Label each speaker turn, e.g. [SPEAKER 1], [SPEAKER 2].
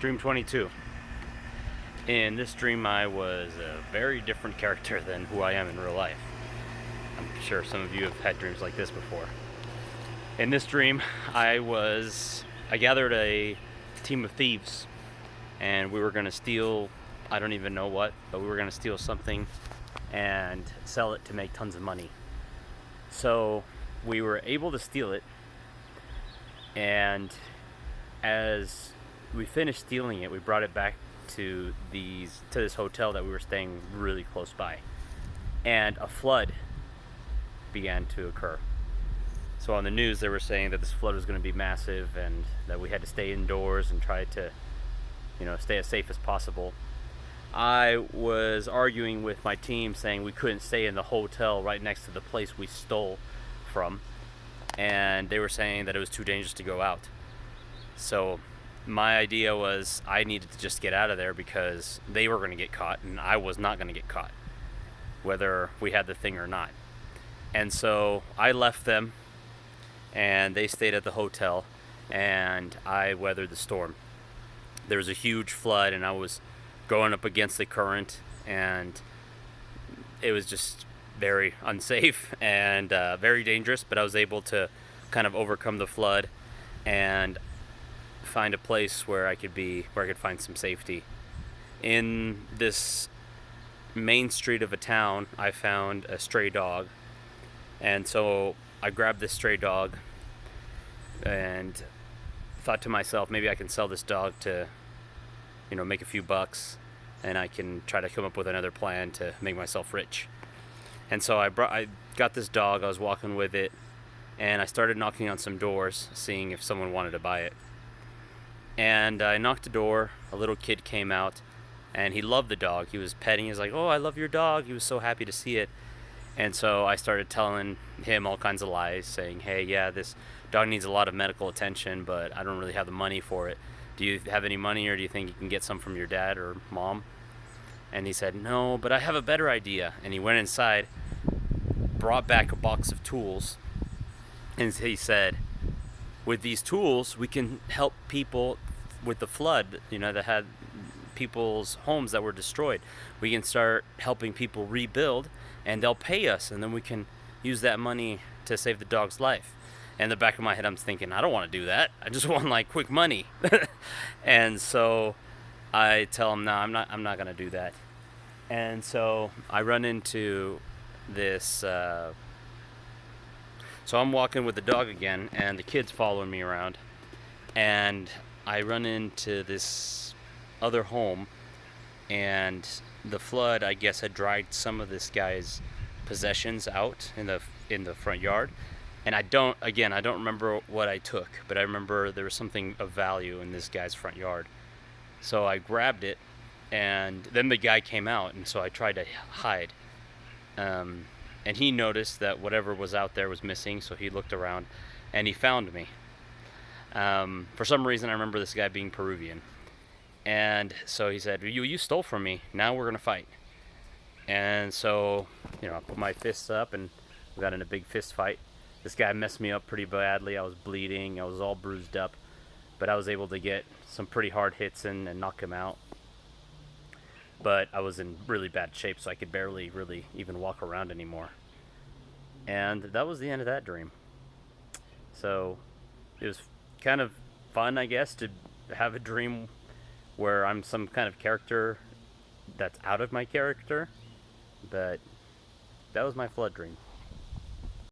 [SPEAKER 1] Dream 22. In this dream, I was a very different character than who I am in real life. I'm sure some of you have had dreams like this before. In this dream, I gathered a team of thieves, and we were going to steal, I don't even know what, but we were going to steal something and sell it to make tons of money. So we were able to steal it, and as we finished stealing it, we brought it back to this hotel that we were staying really close by, and a flood began to occur. So on the news, they were saying that this flood was going to be massive, and that we had to stay indoors and try to, stay as safe as possible. I was arguing with my team, saying we couldn't stay in the hotel right next to the place we stole from, and they were saying that it was too dangerous to go out. So my idea was I needed to just get out of there because they were going to get caught and I was not going to get caught, whether we had the thing or not. And so I left them, and they stayed at the hotel, and I weathered the storm. There was a huge flood, and I was going up against the current, and it was just very unsafe and very dangerous, but I was able to kind of overcome the flood and find a place where I could find some safety. In this main street of a town, I found a stray dog, and so I grabbed this stray dog and thought to myself, maybe I can sell this dog to, make a few bucks, and I can try to come up with another plan to make myself rich. And so I got this dog, I was walking with it, and I started knocking on some doors, seeing if someone wanted to buy it. And I knocked the door, a little kid came out, and he loved the dog. He was petting, he was like, "Oh, I love your dog." He was so happy to see it. And so I started telling him all kinds of lies, saying, "Hey, yeah, this dog needs a lot of medical attention, but I don't really have the money for it. Do you have any money, or do you think you can get some from your dad or mom?" And he said, "No, but I have a better idea." And he went inside, brought back a box of tools, and he said, "With these tools, we can help people with the flood, that had people's homes that were destroyed. We can start helping people rebuild, and they'll pay us, and then we can use that money to save the dog's life." And in the back of my head, I'm thinking, I don't want to do that. I just want quick money. And so I tell him, "No, I'm not going to do that." And so I run into this. So I'm walking with the dog again, and the kid's following me around. And I run into this other home, and the flood, I guess, had dragged some of this guy's possessions out in the front yard. And I don't remember what I took, but I remember there was something of value in this guy's front yard. So I grabbed it, and then the guy came out, and so I tried to hide. And he noticed that whatever was out there was missing, so he looked around, and he found me. For some reason, I remember this guy being Peruvian. And so he said, you stole from me, now we're going to fight. And so, I put my fists up, and we got in a big fist fight. This guy messed me up pretty badly. I was bleeding, I was all bruised up, but I was able to get some pretty hard hits in and knock him out. But I was in really bad shape, so I could barely really even walk around anymore. And that was the end of that dream. So it was kind of fun, I guess, to have a dream where I'm some kind of character that's out of my character. But that was my flood dream.